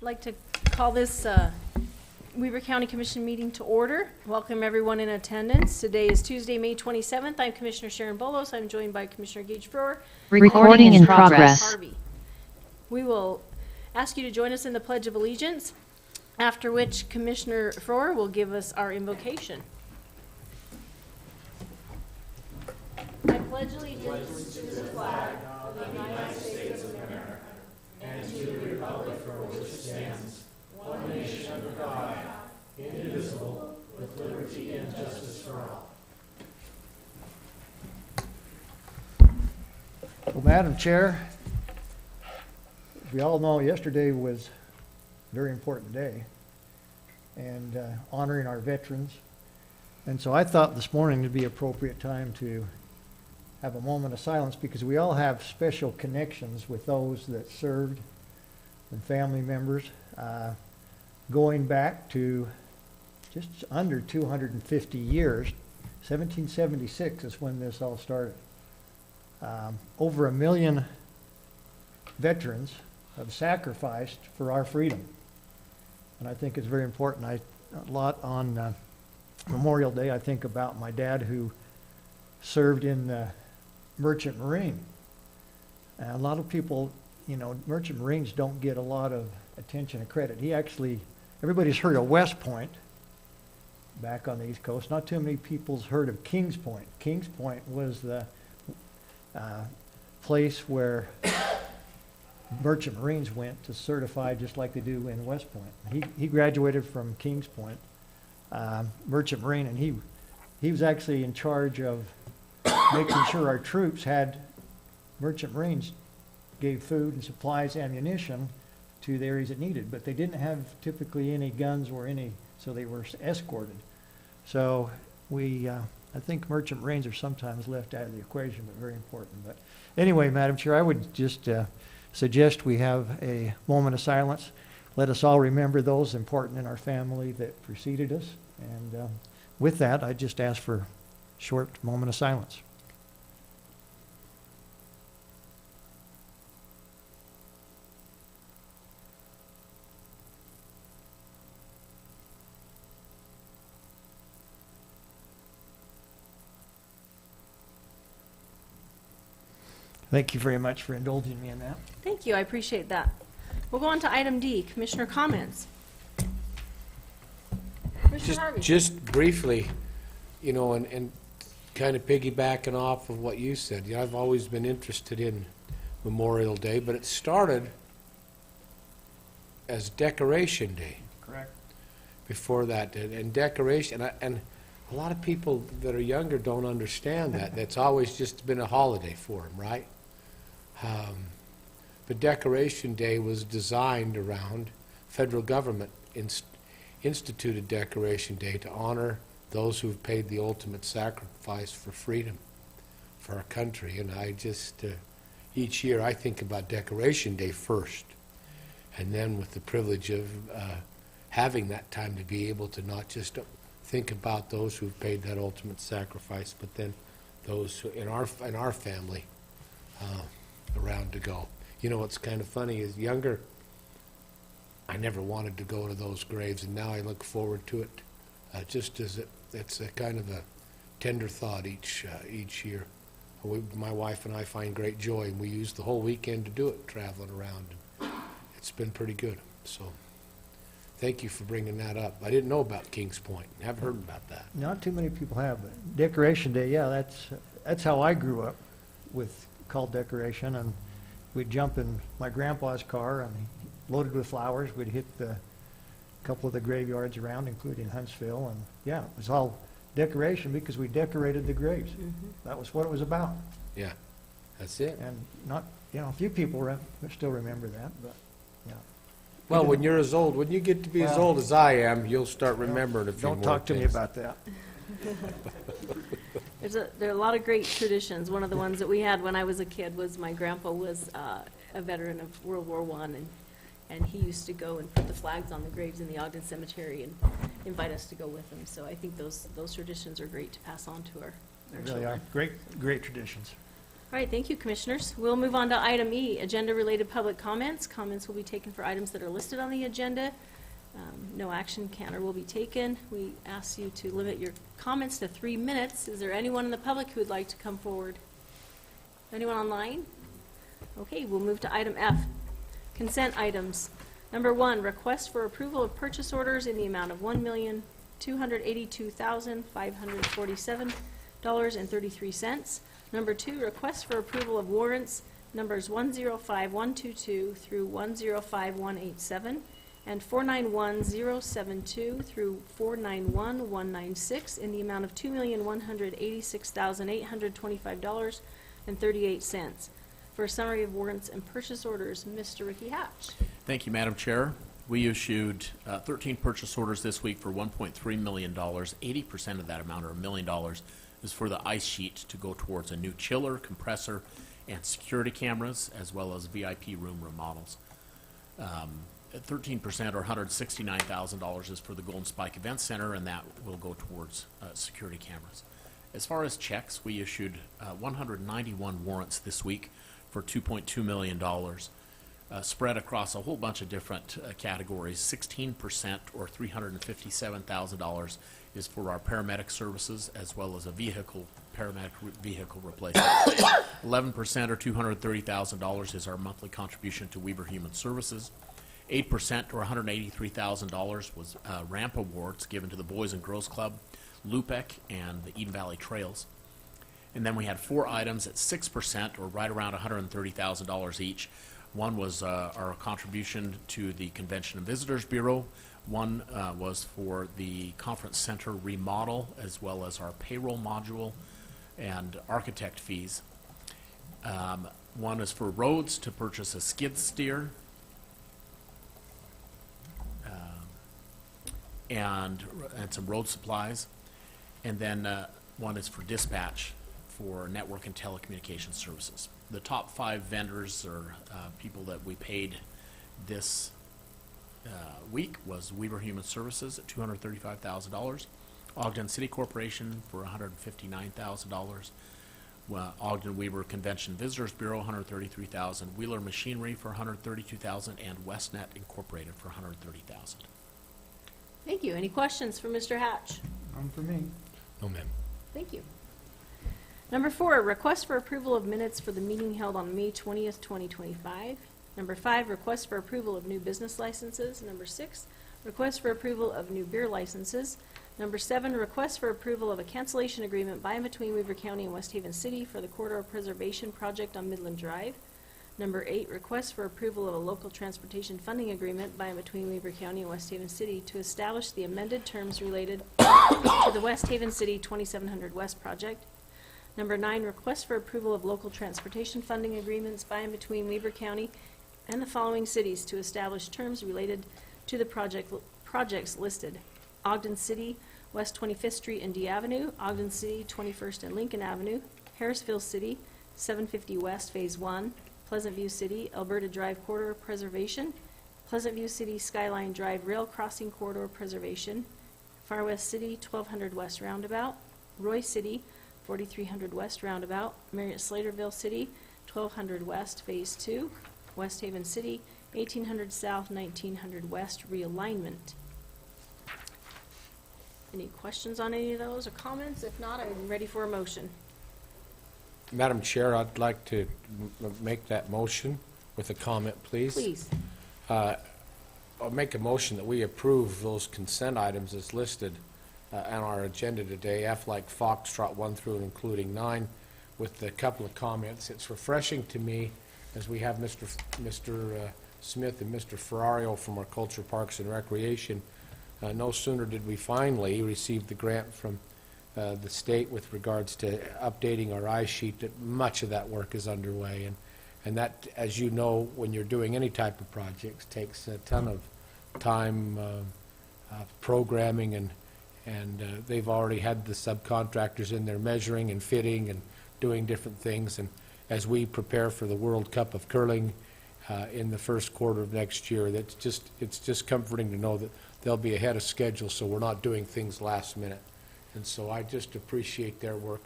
like to call this Weaver County Commission meeting to order. Welcome everyone in attendance. Today is Tuesday, May 27th. I'm Commissioner Sharon Bolos. I'm joined by Commissioner Gage Froer. Recording in progress. Harvey. We will ask you to join us in the Pledge of Allegiance, after which Commissioner Froer will give us our invocation. I pledge allegiance to the flag of the United States of America and to the republic for which it stands, one nation under God, indivisible, with liberty and justice for all. Well, Madam Chair, we all know yesterday was a very important day and honoring our veterans. And so I thought this morning would be appropriate time to have a moment of silence because we all have special connections with those that served and family members going back to just under 250 years. 1776 is when this all started. Over 1 million veterans have sacrificed for our freedom. And I think it's very important. A lot on Memorial Day, I think about my dad who served in the Merchant Marine. A lot of people, you know, Merchant Marines don't get a lot of attention and credit. He actually, everybody's heard of West Point back on the East Coast. Not too many people's heard of Kings Point. Kings Point was the place where Merchant Marines went to certify just like they do in West Point. He graduated from Kings Point, Merchant Marine, and he was actually in charge of making sure our troops had, Merchant Marines gave food and supplies, ammunition to the areas it needed, but they didn't have typically any guns or any, so they were escorted. So I think Merchant Marines are sometimes left out of the equation, but very important. But anyway, Madam Chair, I would just suggest we have a moment of silence. Let us all remember those important in our family that preceded us. And with that, I just ask for a short moment of silence. Thank you very much for indulging me in that. Thank you, I appreciate that. We'll go on to item D, Commissioner comments. Commissioner Harvey. Just briefly, you know, and kind of piggybacking off of what you said, you know, I've always been interested in Memorial Day, but it started as Decoration Day. Correct. Before that, and decoration, and a lot of people that are younger don't understand that. That's always just been a holiday for them, right? But Decoration Day was designed around, federal government instituted Decoration Day to honor those who've paid the ultimate sacrifice for freedom for our country. And I just, each year I think about Decoration Day first, and then with the privilege of having that time to be able to not just think about those who've paid that ultimate sacrifice, but then those who, in our family around to go. You know what's kind of funny is younger, I never wanted to go to those graves, and now I look forward to it. Just as it's a kind of a tender thought each year. My wife and I find great joy, and we use the whole weekend to do it, traveling around. It's been pretty good. So thank you for bringing that up. I didn't know about Kings Point. Haven't heard about that. Not too many people have, but Decoration Day, yeah, that's how I grew up with called Decoration, and we'd jump in my grandpa's car and loaded with flowers. We'd hit a couple of the graveyards around, including Huntsville, and yeah, it was all decoration because we decorated the graves. Mm-hmm. That was what it was about. Yeah, that's it. And not, you know, a few people still remember that, but yeah. Well, when you're as old, when you get to be as old as I am, you'll start remembering a few more Don't talk to me things. about that. There are a lot of great traditions. One of the ones that we had when I was a kid was my grandpa was a veteran of World War I, and he used to go and put the flags on the graves in the Ogden Cemetery and invite us to go with him. So I think those traditions are great to pass on to our They really children. are. Great traditions. All right, thank you, Commissioners. We'll move on to item E, agenda-related public comments. Comments will be taken for items that are listed on the agenda. No action can or will be taken. We ask you to limit your comments to 3 minutes. Is there anyone in the public who would like to come forward? Anyone online? Okay, we'll move to item F, consent items. Number 1, request for approval of purchase orders in the amount of $1,282,547.33. Number 2, request for approval of warrants numbers 105122 through 105187 and 491072 through 491196 in the amount of $2,186,825.38. For a summary of warrants and purchase orders, Mr. Ricky Hatch. Thank you, Madam Chair. We issued 13 purchase orders this week for $1.3 million. 80% of that amount, or $1 million, is for the ice sheet to go towards a new chiller, compressor, and security cameras, as well as VIP room remodels. 13%, or $169,000, is for the Golden Spike Event Center, and that will go towards security cameras. As far as checks, we issued 191 warrants this week for $2.2 million, spread across a whole bunch of different categories. 16%, or $357,000, is for our paramedic services, as well as a paramedic vehicle replacement. 11%, or $230,000, is our monthly contribution to Weber Human Services. 8%, or $183,000, was ramp awards given to the Boys and Girls Club, LUPEC, and the Eden Valley Trails. And then we had 4 items at 6%, or right around $130,000 each. One was our contribution to the Convention and Visitors Bureau. One was for the Conference Center remodel, as well as our payroll module and architect fees. One is for roads, to purchase a skid steer, and some road supplies. And then one is for dispatch for network and telecommunications services. The top 5 vendors, or people that we paid this week, was Weber Human Services at $235,000, Ogden City Corporation for $159,000, Ogden Weber Convention Visitors Bureau $133,000, Wheeler Machinery for $132,000, and Westnet Incorporated for $130,000. Thank you. Any questions for Mr. Hatch? None for me. No, ma'am. Thank you. Number 4, request for approval of minutes for the meeting held on May 20th, 2025. Number 5, request for approval of new business licenses. Number 6, request for approval of new beer licenses. Number 7, request for approval of a cancellation agreement by and between Weber County and West Haven City for the corridor preservation project on Midland Drive. Number 8, request for approval of a local transportation funding agreement by and between Weber County and West Haven City to establish the amended terms related to the West Haven City 2700 West project. Number 9, request for approval of local transportation funding agreements by and between Weber County and the following cities to establish terms related to the projects listed: Ogden City, West 25th Street and D Avenue; Ogden City, 21st and Lincoln Avenue; Harrisville City, 750 West Phase 1; Pleasant View City, Alberta Drive Corridor Preservation; Pleasant View City, Skyline Drive Rail Crossing Corridor Preservation; Far West City, 1200 West Roundabout; Roy City, 4300 West Roundabout; Marriott Slaterville City, 1200 West Phase 2; West Haven City, 1800 South, 1900 West realignment. Any questions on any of those or comments? If not, I'm ready for a motion. Madam Chair, I'd like to make that motion with a comment, please. Please. I'll make a motion that we approve those consent items as listed on our agenda today, F like Foxtrot 1 through and including 9, with a couple of comments. It's refreshing to me, as we have Mr. Smith and Mr. Ferrario from our Culture, Parks, and Recreation. No sooner did we finally receive the grant from the state with regards to updating our ice sheet, that much of that work is underway. And that, as you know, when you're doing any type of projects, takes a ton of time, programming, and they've already had the subcontractors in there measuring and fitting and doing different things. And as we prepare for the World Cup of Curling in the first quarter of next year, it's just comforting to know that they'll be ahead of schedule, so we're not doing things last minute. And so I just appreciate their work.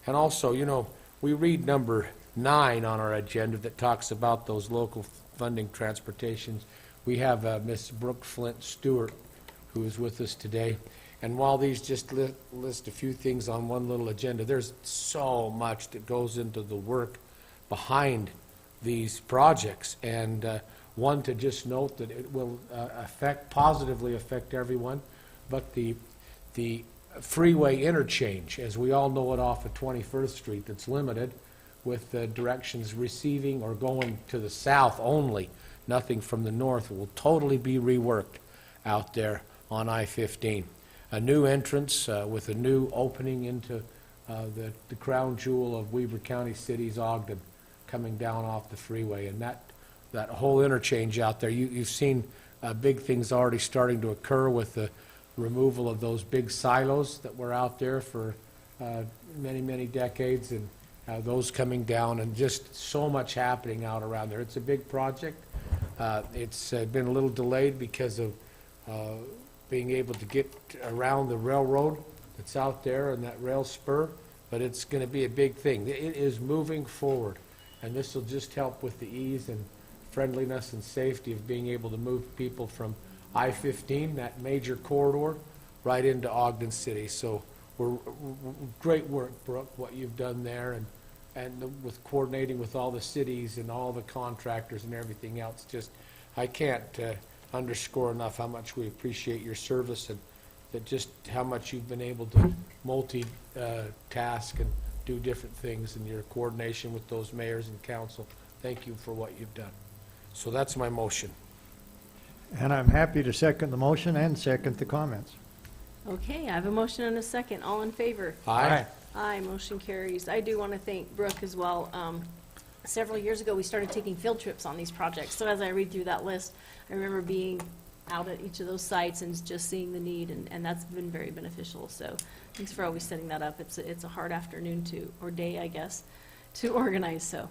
And also, you know, we read number 9 on our agenda that talks about those local funding transportations. We have Miss Brooke Flint Stewart, who is with us today. And while these just list a few things on one little agenda, there's so much that goes into the work behind these projects. And one, to just note that it will positively affect everyone, but the freeway interchange, as we all know it off of 21st Street, that's limited with directions receiving or going to the south only, nothing from the north, will totally be reworked out there on I-15. A new entrance with a new opening into the crown jewel of Weber County City's Ogden, coming down off the freeway. And that whole interchange out there, you've seen big things already starting to occur with the removal of those big silos that were out there for many, many decades, and those coming down, and just so much happening out around there. It's a big project. It's been a little delayed because of being able to get around the railroad that's out there and that rail spur, but it's going to be a big thing. It is moving forward, and this will just help with the ease and friendliness and safety of being able to move people from I-15, that major corridor, right into Ogden City. So great work, Brooke, what you've done there, and with coordinating with all the cities and all the contractors and everything else. Just, I can't underscore enough how much we appreciate your service, and that just how much you've been able to multi-task and do different things in your coordination with those mayors and council. Thank you for what you've done. So that's my motion. And I'm happy to second the motion and second the comments. Okay, I have a motion and a second. All in favor? Aye. Aye, motion carries. I do want to thank Brooke as well. Several years ago, we started taking field trips on these projects. So as I read through that list, I remember being out at each of those sites and just seeing the need, and that's been very beneficial. So thanks for always setting that up. It's a hard afternoon or day, I guess, to organize. So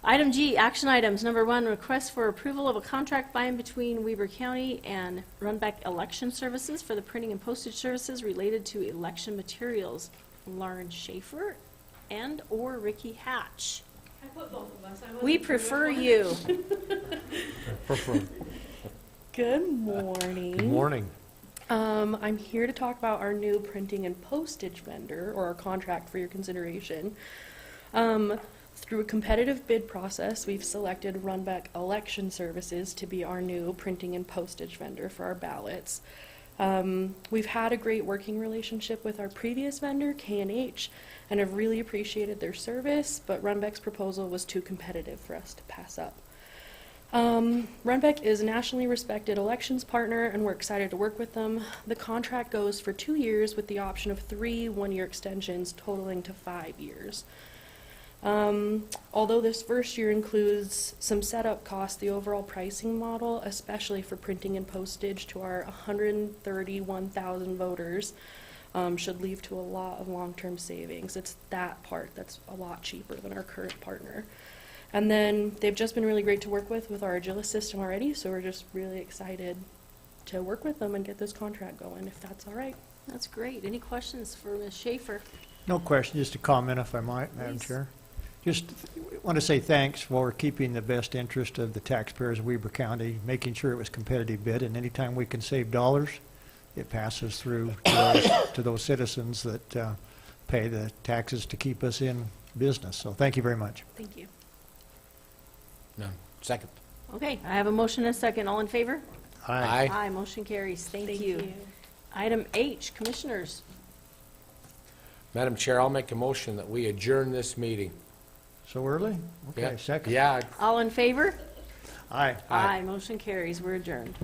item G, action items. Number 1, request for approval of a contract by and between Weber County and Runbeck Election Services for the printing and postage services related to election materials. Lauren Schaefer and or Ricky Hatch. I put both of us. We prefer you. Good morning. Good morning. I'm here to talk about our new printing and postage vendor, or our contract for your consideration. Through a competitive bid process, we've selected Runbeck Election Services to be our new printing and postage vendor for our ballots. We've had a great working relationship with our previous vendor, K&H, and have really appreciated their service, but Runbeck's proposal was too competitive for us to pass up. Runbeck is a nationally respected elections partner, and we're excited to work with them. The contract goes for 2 years with the option of 3 one-year extensions totaling to 5 years. Although this first year includes some setup costs, the overall pricing model, especially for printing and postage to our 131,000 voters, should lead to a lot of long-term savings. It's that part that's a lot cheaper than our current partner. And then they've just been really great to work with our Agilus system already, so we're just really excited to work with them and get this contract going, if that's all right. That's great. Any questions for Ms. Schaefer? No question, just a comment if I might, Madam Please. Chair. Just want to say thanks for keeping the best interest of the taxpayers of Weber County, making sure it was competitive bid, and anytime we can save dollars, it passes through to those citizens that pay the taxes to keep us in business. So thank you very much. Thank you. None. Second. Okay, I have a motion and a second. All in favor? Aye. Aye, motion carries. Thank you. Item H, Commissioners. Madam Chair, I'll make a motion that we adjourn this meeting. So early? Okay, Yeah. second. Yeah. All in favor? Aye. Aye. Aye, motion carries. We're adjourned.